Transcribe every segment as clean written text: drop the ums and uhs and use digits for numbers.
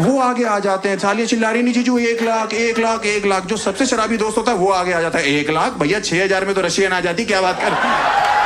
वो आगे आ जाते हैं, सालियां चिल्ला रही नहीं जीजू 1 लाख 1 लाख 1 लाख। जो सबसे शराबी दोस्त होता है वो आगे आ जाता है 1 लाख। भैया 6000 में तो रशियन आ जाती, क्या बात कर।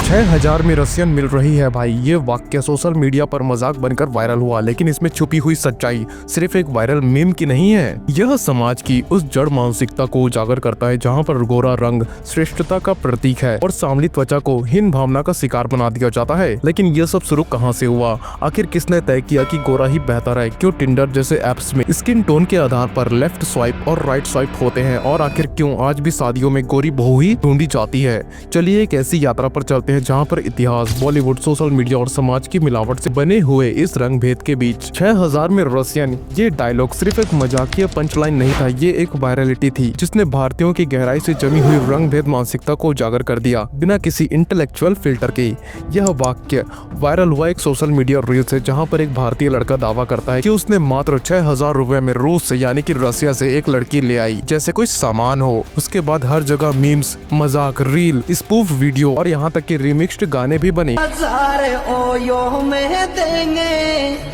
6000 में रसियन मिल रही है भाई। ये वाक्य सोशल मीडिया पर मजाक बनकर वायरल हुआ, लेकिन इसमें छुपी हुई सच्चाई सिर्फ एक वायरल मीम की नहीं है। यह समाज की उस जड़ मानसिकता को उजागर करता है जहां पर गोरा रंग श्रेष्ठता का प्रतीक है और सांवली त्वचा को हीन भावना का शिकार बना दिया जाता है। लेकिन यह सब शुरू कहां से हुआ? आखिर किसने तय किया कि गोरा ही बेहतर है? क्यों टिंडर जैसे एप्स में स्किन टोन के आधार पर लेफ्ट स्वाइप और राइट स्वाइप होते हैं? और आखिर क्यों आज भी शादियों में गोरी बहू ही ढूंढी जाती है? चलिए एक ऐसी यात्रा पर चलते हैं जहां पर इतिहास, बॉलीवुड, सोशल मीडिया और समाज की मिलावट से बने हुए इस रंग भेद के बीच 6000 में रसियन। ये डायलॉग सिर्फ एक मजाकिया पंचलाइन नहीं था, ये एक वायरलिटी थी जिसने भारतीयों की गहराई से जमी हुई रंग भेद मानसिकता को उजागर कर दिया बिना किसी इंटेलेक्चुअल फिल्टर के। यह वाक्य वायरल हुआ एक सोशल मीडिया रील से जहाँ पर एक भारतीय लड़का दावा करता है कि उसने मात्र 6000 रुपए में रूस से यानी कि रसिया से एक लड़की ले आई जैसे कोई सामान हो। उसके बाद हर जगह मीम्स, मजाक, रील, स्पूफ वीडियो और यहाँ तक कि रिमिक्स्ड गाने भी बने। 1000 ओयो में देंगे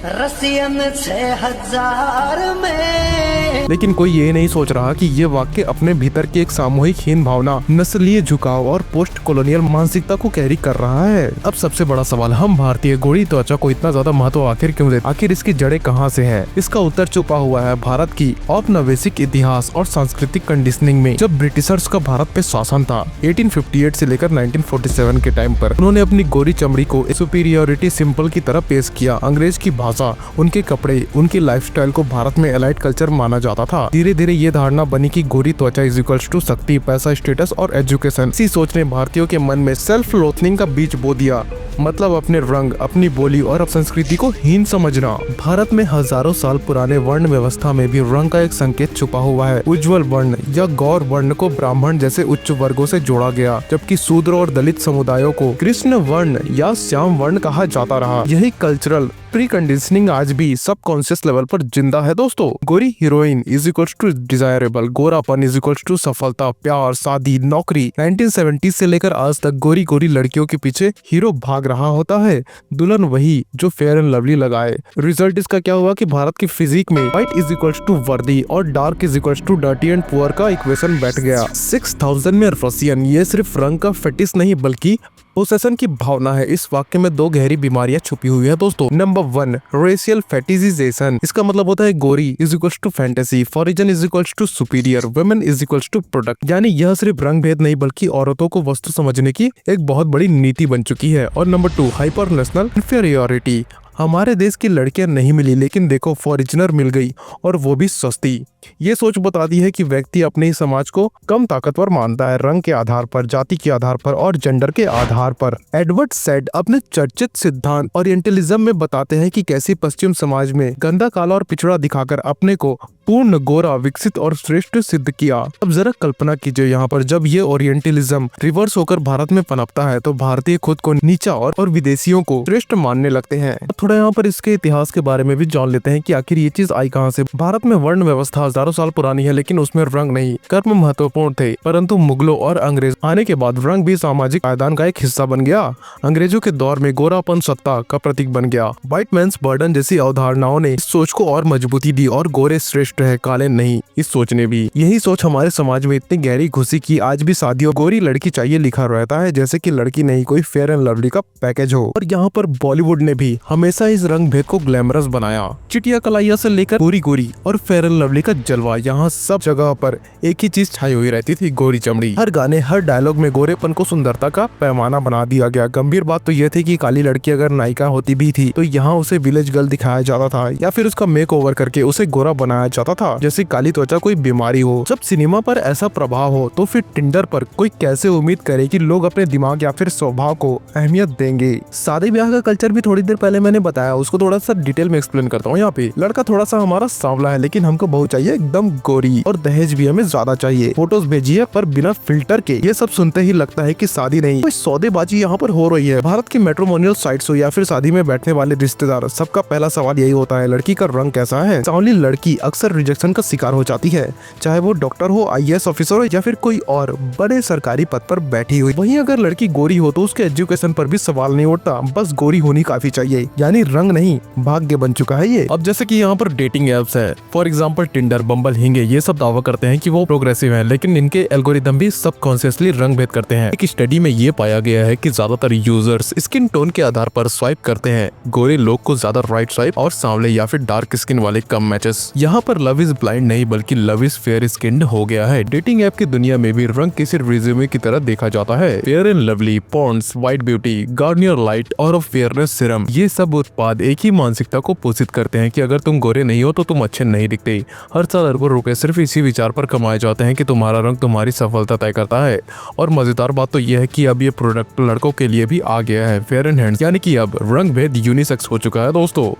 रसियन 6000 में। लेकिन कोई ये नहीं सोच रहा कि ये वाक्य अपने भीतर की एक सामूहिक हीन भावना, नस्लीय झुकाव और पोस्ट कॉलोनियल मानसिकता को कैरी कर रहा है। अब सबसे बड़ा सवाल, हम भारतीय गोरी त्वचा को इतना ज्यादा महत्व आखिर क्यों देते? आखिर इसकी जड़ें कहाँ से हैं? इसका उत्तर छुपा हुआ है भारत की औपनिवेशिक इतिहास और सांस्कृतिक कंडीशनिंग में। जब ब्रिटिशर्स का भारत पे शासन था 1858 से लेकर 1947 के टाइम पर, उन्होंने अपनी गोरी चमड़ी को सुपीरियोरिटी सिंपल की तरह पेश किया। अंग्रेज की भाषा, उनके कपड़े, उनकी लाइफस्टाइल को भारत में एलाइट कल्चर माना जाता था। धीरे धीरे ये धारणा बनी कि गोरी त्वचा इज इक्वल्स टू शक्ति, पैसा, स्टेटस और एजुकेशन। इसी सोच ने भारतीयों के मन में सेल्फ लोथनिंग का बीज बो दिया, मतलब अपने रंग, अपनी बोली और संस्कृति को हीन समझना। भारत में हजारों साल पुराने वर्ण व्यवस्था में भी रंग का एक संकेत छुपा हुआ है। उज्ज्वल वर्ण या गौर वर्ण को ब्राह्मण जैसे उच्च वर्गों से जोड़ा गया, जबकि शूद्र और दलित समुदायों को कृष्ण वर्ण या श्याम वर्ण कहा जाता रहा। यही कल्चरल प्री कंडीशनिंग आज भी सबकॉन्शियस लेवल पर जिंदा है दोस्तों। गोरी heroine is equals to desirable, गोरापन इज इक्वल्स टू सफलता, प्यार, शादी, नौकरी। 1970 से लेकर आज तक गोरी गोरी लड़कियों के पीछे हीरो भाग रहा होता है, दुल्हन वही जो फेयर एंड लवली लगाए। रिजल्ट इसका क्या हुआ कि भारत की फिजिक में white is equals to worthy और dark is equals to dirty and poor का इक्वेशन बैठ गया। 6000 में रसियन, ये सिर्फ रंग का फेटिस नहीं बल्कि पोसेशन की भावना है। इस वाक्य में दो गहरी बीमारियां छुपी हुई है दोस्तों। Number 1, racial fetishization. इसका मतलब होता है गोरी is equals to fantasy, foreign is equals to superior, women is equals to product. यानी यह सिर्फ रंग भेद नहीं बल्कि औरतों को वस्तु समझने की एक बहुत बड़ी नीति बन चुकी है। और नंबर 2, हाइपर नेशनल इंफीरियोरिटी। हमारे देश की लड़कियां नहीं मिली, लेकिन देखो फॉरिजनर मिल गई और वो भी सस्ती। ये सोच बताती है कि व्यक्ति अपने ही समाज को कम ताकतवर मानता है, रंग के आधार पर, जाति के आधार पर और जेंडर के आधार पर। एडवर्ड सैड अपने चर्चित सिद्धांत ओरिएंटलिज्म में बताते हैं कि कैसे पश्चिम समाज में गंदा, काला और पिछड़ा दिखाकर अपने को पूर्ण गोरा, विकसित और श्रेष्ठ सिद्ध किया। अब जरा कल्पना कीजिए यहाँ पर जब ये ओरिएंटलिज्म रिवर्स होकर भारत में पनपता है तो भारतीय खुद को नीचा और विदेशियों को श्रेष्ठ मानने लगते हैं। थोड़ा यहाँ पर इसके इतिहास के बारे में भी जान लेते हैं कि आखिर ये चीज आई कहाँ से। भारत में वर्ण व्यवस्था हजारों साल पुरानी है, लेकिन उसमें रंग नहीं, कर्म महत्वपूर्ण थे। परंतु मुगलों और अंग्रेज आने के बाद रंग भी सामाजिक पायदान का एक हिस्सा बन गया। अंग्रेजों के दौर में गोरापन सत्ता का प्रतीक बन गया। व्हाइट मैन्स बर्डन जैसी अवधारणाओं ने इस सोच को और मजबूती दी और गोरे श्रेष्ठ है, काले नहीं। इस सोच ने भी, यही सोच हमारे समाज में इतनी गहरी घुसी कि आज भी शादियों गोरी लड़की चाहिए लिखा रहता है, जैसे कि लड़की नहीं कोई फेयर एंड लवली का पैकेज हो। और यहाँ पर बॉलीवुड ने भी हमेशा इस रंग भेद को ग्लैमरस बनाया। चिटिया कलाइया से लेकर गोरी गोरी और फेयर एंड लवली का जलवा, यहाँ सब जगह पर एक ही चीज छाई हुई रहती थी, गोरी चमड़ी। हर गाने, हर डायलॉग में गोरेपन को सुंदरता का पैमाना बना दिया गया। गंभीर बात तो यह थी कि काली लड़की अगर नायिका होती भी थी तो यहाँ उसे विलेज गर्ल दिखाया जाता था या फिर उसका मेक ओवर करके उसे गोरा बनाया जाता था, जैसे काली त्वचा कोई बीमारी हो। जब सिनेमा पर ऐसा प्रभाव हो तो फिर टिंडर पर कोई कैसे उम्मीद करे कि लोग अपने दिमाग या फिर स्वभाव को अहमियत देंगे। शादी ब्याह का कल्चर भी थोड़ी देर पहले मैंने बताया, उसको थोड़ा सा डिटेल में एक्सप्लेन करता हूँ। यहाँ पे लड़का थोड़ा सा हमारा सांवला है, लेकिन हमको बहू चाहिए एकदम गोरी और दहेज भी हमें ज्यादा चाहिए, फोटोज भेजिए पर बिना फिल्टर के। ये सब सुनते ही लगता है कि शादी नहीं, कोई सौदेबाजी यहाँ पर हो रही है। भारत की मैट्रिमोनियल साइट्स हो या फिर शादी में बैठने वाले रिश्तेदार, सबका पहला सवाल यही होता है, लड़की का रंग कैसा है। सांवली लड़की अक्सर रिजेक्शन का शिकार हो जाती है, चाहे वो डॉक्टर हो, IAS ऑफिसर हो या फिर कोई और बड़े सरकारी पद पर बैठी हुई। वहीं अगर लड़की गोरी हो तो उसके एजुकेशन पर भी सवाल नहीं उठता, बस गोरी होनी काफी चाहिए, यानी रंग नहीं भाग्य बन चुका है ये। अब जैसे कि यहाँ पर डेटिंग एप्स है, फॉर एग्जांपल टिंडर, बम्बल, हिंगे, ये सब दावा करते हैं कि वो प्रोग्रेसिव हैं, लेकिन इनके एल्गोरिदम भी सबकॉन्शियसली रंग भेद करते हैं। एक स्टडी में ये पाया गया है कि ज्यादातर यूजर्स स्किन टोन के आधार पर स्वाइप करते हैं, गोरे लोग को ज्यादा राइट स्वाइप और सांवले या फिर डार्क स्किन वाले कम मैचेस। यहाँ पर लव इज ब्लाइंड नहीं बल्कि लव इज फेयर स्किन्ड हो गया है। डेटिंग ऐप की दुनिया में भी रंग किसी रिज्यूमे की तरह देखा जाता है। Fair and Lovely, Pond's, White Beauty, Garnier Light और फेयरनेस सीरम, ये सब उत्पाद एक ही मानसिकता को पोषित करते हैं कि अगर तुम गोरे नहीं हो तो तुम अच्छे नहीं दिखते। हर साल अरबों रुपए सिर्फ इसी विचार पर कमाए जाते हैं कि तुम्हारा रंग तुम्हारी सफलता तय करता है। और मजेदार बात तो यह है कि अब ये प्रोडक्ट लड़कों के लिए भी आ गया है, फेयर एंड हैंड्स, यानी कि अब रंग भेद यूनिसेक्स हो चुका है दोस्तों।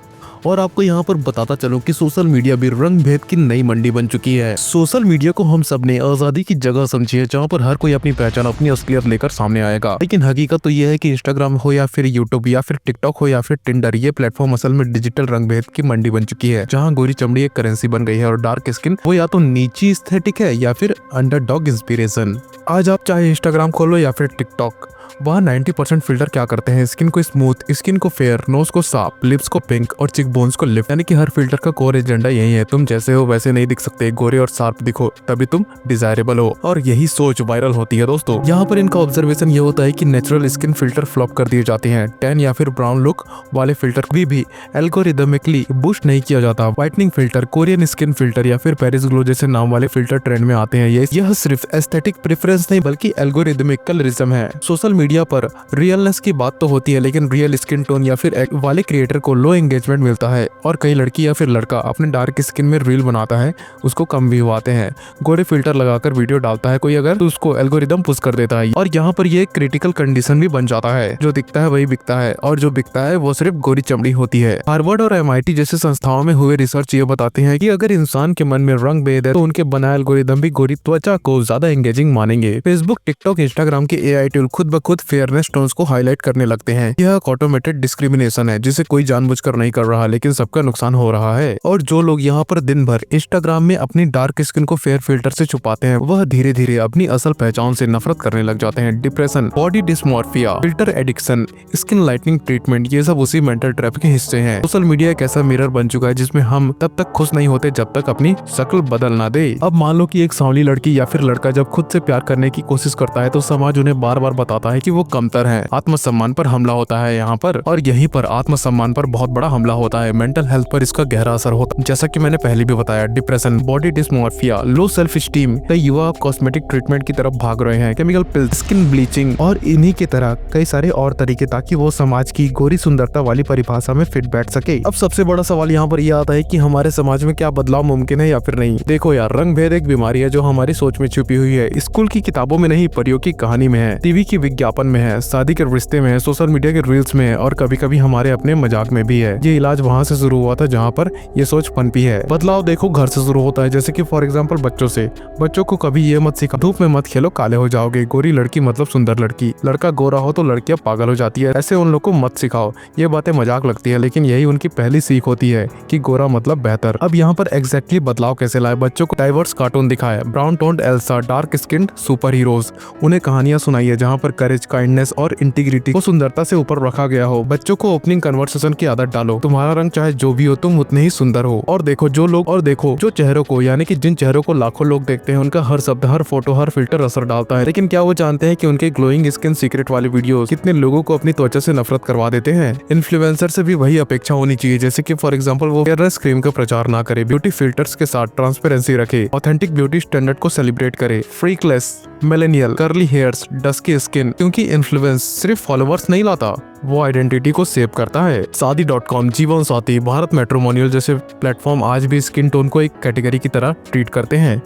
और आपको यहाँ पर बताता चलूं कि सोशल मीडिया भी रंग भेद की नई मंडी बन चुकी है। सोशल मीडिया को हम सब ने आजादी की जगह समझी है, जहाँ पर हर कोई अपनी पहचान, अपनी असलियत लेकर सामने आएगा। लेकिन हकीकत तो यह है कि इंस्टाग्राम हो या फिर यूट्यूब या फिर टिकटॉक हो या फिर टिंडर, ये प्लेटफॉर्म असल में डिजिटल रंग भेद की मंडी बन चुकी है, जहाँ गोरी चमड़ी एक करेंसी बन गई है और डार्क स्किन वो या तो नीची एस्थेटिक है या फिर अंडरडॉग इंस्पिरेशन। आज आप चाहे इंस्टाग्राम खोलो या फिर टिकटॉक, वहाँ 90% फिल्टर क्या करते हैं, स्किन को स्मूथ, स्किन को फेयर, नोज को साफ, लिप्स को पिंक और चिक बोन्स को लिफ्ट, यानी कि हर फिल्टर का कोर एजेंडा यही है, तुम जैसे हो वैसे नहीं दिख सकते, गोरे और शार्प दिखो तभी तुम डिजायरेबल हो। और यही सोच वायरल होती है दोस्तों। यहाँ पर इनका ऑब्जर्वेशन ये होता है कि नेचुरल स्किन फिल्टर फ्लॉप कर दिए जाते हैं, टैन या फिर ब्राउन लुक वाले फिल्टर भी एल्गोरिदमिकली बूस्ट नहीं किया जाता। Whitening filter, Korean skin filter या फिर पेरिस ग्लो जैसे नाम वाले फिल्टर ट्रेंड में आते हैं। यह सिर्फ एस्थेटिक प्रेफरेंस नहीं बल्कि एल्गोरिदमिक कलरिज्म है। सोशल मीडिया पर रियलनेस की बात तो होती है, लेकिन रियल स्किन टोन या फिर वाले क्रिएटर को लो एंगेजमेंट मिलता है और कई लड़की या फिर लड़का अपने डार्क स्किन में रील बनाता है, उसको कम व्यू आते हैं। गोरे फिल्टर लगाकर वीडियो डालता है कोई अगर तो उसको एल्गोरिदम पुश कर देता है। और यहाँ पर ये क्रिटिकल कंडीशन भी बन जाता है, जो दिखता है वही बिकता है और जो बिकता है वो सिर्फ गोरी चमड़ी होती है। हार्वर्ड और MIT जैसे संस्थाओं में हुए रिसर्च ये बताते हैं कि अगर इंसान के मन में रंग भेद है तो उनके बनाए एल्गोरिदम भी गोरी त्वचा को ज्यादा एंगेजिंग मानेंगे। फेसबुक, टिकटॉक, इंस्टाग्राम के AI टूल खुद ब खुद फेयरनेस टोन्स को हाईलाइट करने लगते हैं। यह ऑटोमेटेड डिस्क्रिमिनेशन है जिसे कोई जानबूझकर नहीं कर रहा, लेकिन सबका नुकसान हो रहा है। और जो लोग यहाँ पर दिन भर इंस्टाग्राम में अपनी डार्क स्किन को फेयर फिल्टर से छुपाते हैं, वह धीरे धीरे अपनी असल पहचान से नफरत करने लग जाते हैं। Depression, body dysmorphia, filter addiction, skin lightening treatment, ये सब उसी मेंटल ट्रैप के हिस्से हैं। सोशल मीडिया एक ऐसा मिरर बन चुका है जिसमें हम तब तक खुश नहीं होते जब तक अपनी शक्ल बदल ना दे। अब मान लो कि एक सांवली लड़की या फिर लड़का जब खुद से प्यार करने की कोशिश करता है तो समाज उन्हें बार बार बताता है कि वो कमतर है। आत्मसम्मान पर हमला होता है यहाँ पर, और यहीं पर आत्मसम्मान पर बहुत बड़ा हमला होता है। मेंटल हेल्थ पर इसका गहरा असर होता है, जैसा कि मैंने पहले भी बताया। Depression, body dysmorphia, low self esteem. कई युवा कॉस्मेटिक ट्रीटमेंट की तरफ भाग रहे हैं, केमिकल पिल, स्किन ब्लीचिंग और इन्हीं की तरह कई सारे और तरीके, ताकि वो समाज की गोरी सुंदरता वाली परिभाषा में फिट बैठ सके। अब सबसे बड़ा सवाल यहाँ पर यह आता है कि हमारे समाज में क्या बदलाव मुमकिन है या फिर नहीं। देखो यार, रंग भेद एक बीमारी है जो हमारी सोच में छुपी हुई है। स्कूल की किताबों में नहीं, परियों की कहानी में है, टीवी की विज्ञापन में है, शादी के रिश्ते में है, सोशल मीडिया के रील्स में है और कभी कभी हमारे अपने मजाक में भी है। ये इलाज वहाँ से शुरू हुआ था जहाँ पर ये सोच पनपी है। बदलाव देखो घर से शुरू होता है, जैसे कि फॉर एग्जांपल बच्चों से। बच्चों को कभी ये मत सिखा धूप में मत खेलो, काले हो जाओगे। गोरी लड़की मतलब सुंदर लड़की, लड़का गोरा हो तो लड़कियां पागल हो जाती है, ऐसे उन लोग को मत सिखाओ। ये बातें मजाक लगती है, लेकिन यही उनकी पहली सीख होती है कि गोरा मतलब बेहतर। अब यहाँ पर एग्जैक्टली बदलाव कैसे लाए? बच्चों को डाइवर्स कार्टून दिखाया, brown toned Elsa, dark skinned super heroes. उन्हें कहानियां सुनाई है जहाँ पर करेज, काइंडनेस और इंटीग्रिटी को सुंदरता से ऊपर रखा गया हो। बच्चों को ओपनिंग कन्वर्सेशन की आदत डालो, तुम्हारा रंग चाहे जो भी हो तुम उतने ही सुंदर हो। और देखो जो चेहरों को, यानी कि जिन चेहरों को लाखों लोग देखते हैं, उनका हर शब्द, हर फोटो, हर फिल्टर असर डालता है। लेकिन क्या वो जानते हैं कि उनके ग्लोइंग स्किन सीक्रेट वाले वीडियोस कितने लोगों को अपनी त्वचा से नफरत करवा देते हैं? इन्फ्लुएंसर से भी वही अपेक्षा होनी चाहिए, जैसे कि फॉर एग्जांपल वो फेयरनेस क्रीम का प्रचार ना करे, ब्यूटी फिल्टर्स के साथ ट्रांसपेरेंसी रखे, ऑथेंटिक ब्यूटी स्टैंडर्ड को सेलिब्रेट करे, freckles, millennial, curly hairs, dusky skin. क्योंकि इन्फ्लुएंस सिर्फ फॉलोवर्स नहीं लाता, वो आइडेंटिटी को सेव करता है। शादी.com, जीवन साथी, भारत मैट्रिमोनियल जैसे प्लेटफॉर्म आज भी स्किन टोन को एक कैटेगरी की तरह ट्रीट करते हैं।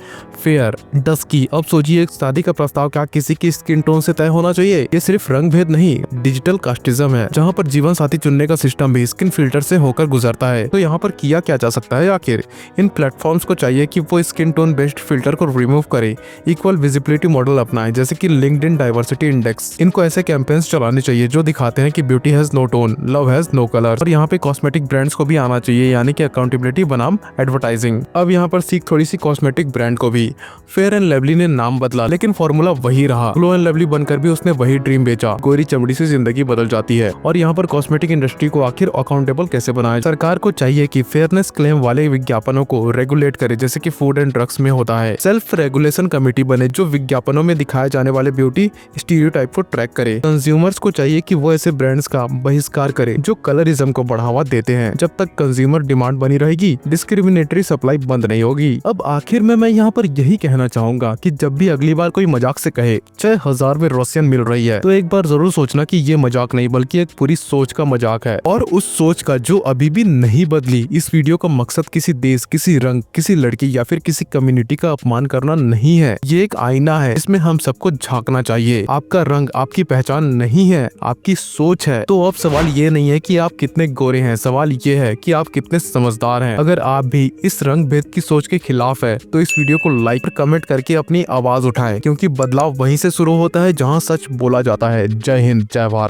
Fair, dusky. अब सोचिए एक शादी का प्रस्ताव क्या किसी की स्किन टोन से तय होना चाहिए? ये सिर्फ रंग भेद नहीं, डिजिटल कास्टिज्म है, जहाँ पर जीवन साथी चुनने का सिस्टम भी स्किन फिल्टर से होकर गुजरता है। तो यहाँ पर किया क्या जा सकता है आखिर? इन प्लेटफॉर्म्स को चाहिए कि वो स्किन टोन बेस्ड फिल्टर को रिमूव करे, इक्वल विजिबिलिटी मॉडल अपनाएं, जैसे कि लिंक्डइन डाइवर्सिटी इंडेक्स। इनको ऐसे कैंपेन्स चलाने चाहिए जो दिखाते हैं कि beauty has no tone, love has no colour. और यहाँ पे कॉस्मेटिक ब्रांड्स को भी आना चाहिए, यानी कि अकाउंटेबिलिटी बनाम एडवर्टाइजिंग। अब यहाँ पर सीख थोड़ी सी कॉस्मेटिक ब्रांड को भी। फेयर एंड लवली ने नाम बदला लेकिन फॉर्मूला वही रहा। ग्लो एंड लवली बनकर भी उसने वही ड्रीम बेचा। गोरी चमड़ी से जिंदगी बदल जाती है। और यहाँ पर कॉस्मेटिक इंडस्ट्री को आखिर अकाउंटेबल कैसे बनाए? सरकार को चाहिए कि फेयरनेस क्लेम वाले विज्ञापनों को रेगुलेट करे, जैसे कि फूड एंड ड्रग्स में होता है। सेल्फ रेगुलेशन कमेटी बने जो विज्ञापनों में दिखाए जाने वाले ब्यूटी स्टीरियोटाइप को ट्रैक करे। कंज्यूमर्स को चाहिए कि वो ऐसे ब्रांड्स का बहिष्कार करे जो कलरिज्म को बढ़ावा देते हैं। जब तक कंज्यूमर डिमांड बनी रहेगी, डिस्क्रिमिनेटरी सप्लाई बंद नहीं होगी। अब आखिर में मैं यहाँ पर यही कहना चाहूंगा कि जब भी अगली बार कोई मजाक से कहे 6000 में रशियन मिल रही है, तो एक बार जरूर सोचना कि ये मजाक नहीं बल्कि एक पूरी सोच का मजाक है, और उस सोच का जो अभी भी नहीं बदली। इस वीडियो का मकसद किसी देश, किसी रंग, किसी लड़की या फिर किसी कम्युनिटी का अपमान करना नहीं है। ये एक आईना है, इसमें हम सबको झांकना चाहिए। आपका रंग आपकी पहचान नहीं है, आपकी सोच है। तो अब सवाल ये नहीं है कि आप कितने गोरे हैं, सवाल ये है कि आप कितने समझदार हैं। अगर आप भी इस रंग भेद की सोच के खिलाफ है तो इस वीडियो को लाइक और कमेंट करके अपनी आवाज उठाएं, क्योंकि बदलाव वहीं से शुरू होता है जहां सच बोला जाता है। जय हिंद, जय भारत।